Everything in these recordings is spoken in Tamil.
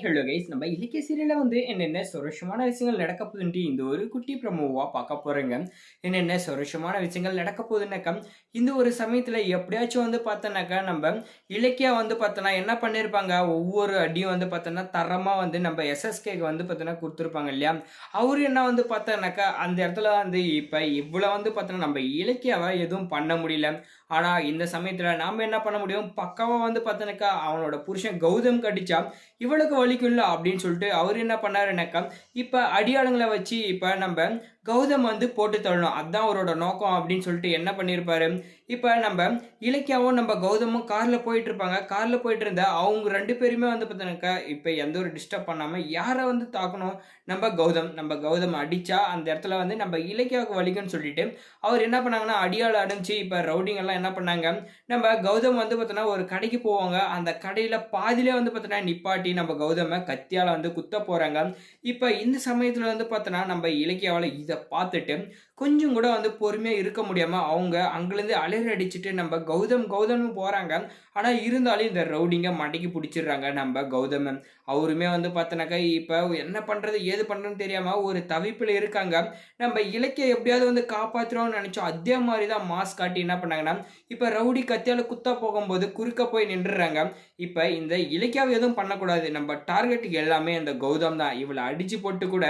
ஹலோ கைஸ், நம்ம இலக்கிய சீரியல்ல என்னென்ன சுவாரஸ்யமான விஷயங்கள் நடக்க போகுதுன்ட்டு இந்த ஒரு குட்டி ப்ரோமோவா பார்க்க போறேங்க. என்னென்ன சுவாரஸ்யமான விஷயங்கள் நடக்க போகுதுன்னாக்கா, இந்த ஒரு சமயத்துல எப்படியாச்சும் பார்த்தோன்னாக்கா, நம்ம இலக்கியா பார்த்தோன்னா என்ன பண்ணியிருப்பாங்க, ஒவ்வொரு அடியும் பார்த்தோன்னா தரமா நம்ம எஸ்எஸ்கேக்கு பார்த்தோன்னா குடுத்துருப்பாங்க இல்லையா? அவரு என்ன பார்த்தோன்னாக்கா, அந்த இடத்துல இப்ப இவ்வளவு பார்த்தோன்னா நம்ம இலக்கியாவ எதுவும் பண்ண முடியல. ஆனா இந்த சமயத்துல நாம என்ன பண்ண முடியும், பக்காவா பார்த்தோன்னாக்கா அவனோட புருஷன் கௌதம் கடிச்சா இவளுக்கு வலிக்கும்ல அப்படின்னு சொல்லிட்டு அவர் என்ன பண்ணாருனாக்கா, இப்ப அடியாளுங்கள வச்சு இப்ப நம்ம கௌதம் போட்டு தள்ளணும். அதான் அவரோட நோக்கம் அப்படின்னு சொல்லிட்டு என்ன பண்ணியிருப்பாரு, இப்ப நம்ம இலக்கியாவும் நம்ம கௌதமும் கார்ல போயிட்டு இருப்பாங்க. கார்ல போயிட்டு இருந்தா அவங்க 2 பேருமே பார்த்தீங்கன்னாக்கா, இப்ப எந்த ஒரு டிஸ்டர்ப் பண்ணாம யார தாக்கணும், நம்ம கௌதம் அடிச்சா அந்த இடத்துல நம்ம இலக்கியாவுக்கு வலிக்கும்னு சொல்லிட்டு அவர் என்ன பண்ணாங்கன்னா, அடியாள அடைஞ்சு இப்ப ரவுடிங்க எல்லாம் என்ன பண்ணாங்க, நம்ம கௌதம் பார்த்தீங்கன்னா ஒரு கடைக்கு போவாங்க. அந்த கடையில பாதியிலே பார்த்தீங்கன்னா நிப்பாட்டி நம்ம கௌதம கத்தியால குத்த போறாங்க. இப்ப இந்த சமயத்துல பார்த்தோன்னா, நம்ம இலக்கியாவால இத பார்த்துட்டு கொஞ்சம் கூட பொறுமையா இருக்க முடியாம அவங்க அங்கிருந்து அலறி அடிச்சுட்டு நம்ம கௌதம்னு போறாங்க. ஆனா இருந்தாலும் இந்த ரவுடிங்க மண்டைக்கு புடிச்சிடுறாங்க நம்ம கௌதம. அவருமே பார்த்தோன்னாக்கா, இப்ப என்ன பண்றது, ஏது பண்றதுன்னு தெரியாம ஒரு தவிப்புல இருக்காங்க. நம்ம இலக்கிய எப்படியாவது காப்பாத்துறோம்னு நினைச்சோம். அதே மாரி தான் மாஸ் காட்டி என்ன பண்ணாங்கன்னா, இப்ப ரவுடி கத்தியால குத்த போகும்போது குறுக்க போய் நின்றுறாங்க. இப்ப இந்த இலக்கியாவ எதுவும் பண்ணக்கூடாது. நம்ம டார்கெட் எல்லாமே அந்த கௌதம் தான். இவள அடிச்சு போட்டு கூட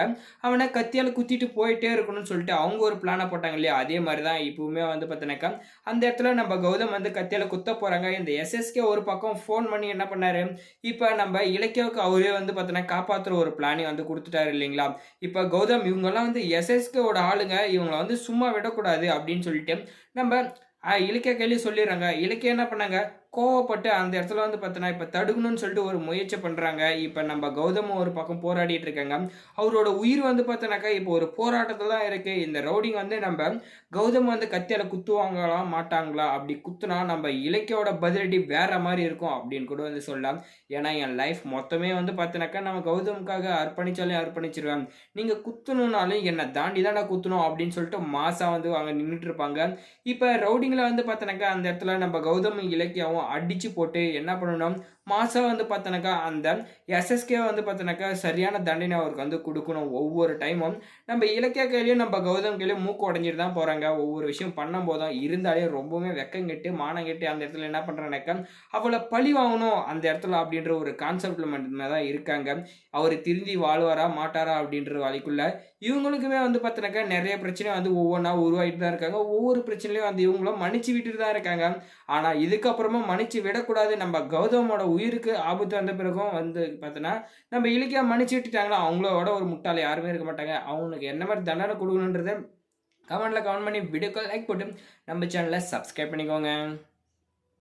அவன கத்தியால குத்திட்டு போயிட்டே இருக்கணும்னு சொல்லிட்டு அவங்க ஒரு பிளான போட்டாங்க இல்லையா? அதே மாரி தான் இப்பவுமே பார்த்தீங்கன்னாக்கா, அந்த இடத்துல நம்ம கௌதம் கத்தியால குத்த போறாங்க. இந்த எஸ்எஸ்கே ஒரு பக்கம் ஃபோன் பண்ணி என்ன பண்ணாரு, இப்ப நம்ம இலக்கியாவுக்கு அவரே பார்த்தீங்கன்னா காப்பாத்துற ஒரு பிளானே குடுத்துட்டாரு இல்லைங்களா? இப்ப கௌதம் இவங்கலாம் எஸ்எஸ்கேவோட ஆளுங்க. இவங்கள சும்மா விடக்கூடாது அப்படின்னு சொல்லிட்டு நம்ம இலக்கியா கையிலயே சொல்லிடுறாங்க. இலக்கியா என்ன பண்ணாங்க, கோவப்பட்டு அந்த இடத்துல பார்த்தீங்கன்னா, இப்ப தடுக்கணும்னு சொல்லிட்டு ஒரு முயற்சி பண்றாங்க. இப்ப நம்ம கௌதமும் ஒரு பக்கம் போராடிட்டு இருக்காங்க. அவரோட உயிர் பார்த்தீங்கன்னாக்கா, இப்போ ஒரு போராட்டத்துல தான் இருக்கு. இந்த ரவுடிங்க நம்ம கௌதம் கத்தியால குத்துவாங்களா, மாட்டாங்களா? அப்படி குத்துனா நம்ம இலக்கியோட பதிலடி வேற மாரி இருக்கும் அப்படின்னு கூட சொல்லலாம். ஏன்னா, என் லைஃப் மொத்தமே பார்த்தீங்கன்னாக்கா, நம்ம கௌதமுக்காக அர்ப்பணிச்சாலே அர்ப்பணிச்சுருவேன். நீங்க குத்தணும்னாலும் என்ன தாண்டி தான்டா குத்தணும் அப்படின்னு சொல்லிட்டு மாஸா அங்க நின்னுட்டு இருப்பாங்க. இப்ப ரவுடிங்கள பார்த்தீங்கன்னாக்கா, அந்த இடத்துல நம்ம கௌதமும் இலக்கியாவும் அடிச்சு போட்டு என்ன பண்ணணும், மாசா பார்த்தோன்னாக்கா, அந்த எஸ்எஸ்கே பார்த்தோன்னாக்கா, சரியான தண்டனை அவருக்கு குடுக்கணும். ஒவ்வொரு டைமும் நம்ம இலக்கியா கையிலயும், நம்ம கௌதம் கையிலயும் மூக்கு உடைஞ்சிட்டு தான் போறாங்க. ஒவ்வொரு விஷயம் பண்ணும்போதும். இருந்தாலே ரொம்பவுமே வெட்கங்கெட்டு, மானங்கெட்டு அந்த இடத்துல என்ன பண்றானாக்கா, அவள பழி வாங்கணும் அந்த இடத்துல அப்படின்ற ஒரு கான்செப்ட்ல மட்டுமே தான் இருக்காங்க. அவரு திருந்தி வாழ்வாரா, மாட்டாரா அப்படின்ற வழிக்குள்ள இவங்களுக்குமே பார்த்தோன்னாக்கா, நெறைய பிரச்சனை ஒவ்வொன்னா உருவாகிட்டு தான் இருக்காங்க. ஒவ்வொரு பிரச்சனையிலயும் இவங்களும் மன்னிச்சு விட்டுட்டு தான் இருக்காங்க. ஆனா இதுக்கப்புறமா மன்னிச்சு விடக்கூடாது. நம்ம கௌதமோட உயிருக்கு ஆபத்து வந்த பிறகும் பார்த்தோன்னா, நம்ம இலக்கியா மன்னிச்சு விட்டுட்டாங்கன்னா, அவங்களோட ஒரு முட்டாள் யாருமே இருக்க மாட்டாங்க. அவங்களுக்கு என்ன மாரி தண்டனை குடுக்கணுன்றத கமெண்ட்ல கமெண்ட் பண்ணி வீடியோக்கு லைக் போட்டு நம்ம சேனல சப்ஸ்கிரைப் பண்ணிக்கோங்க.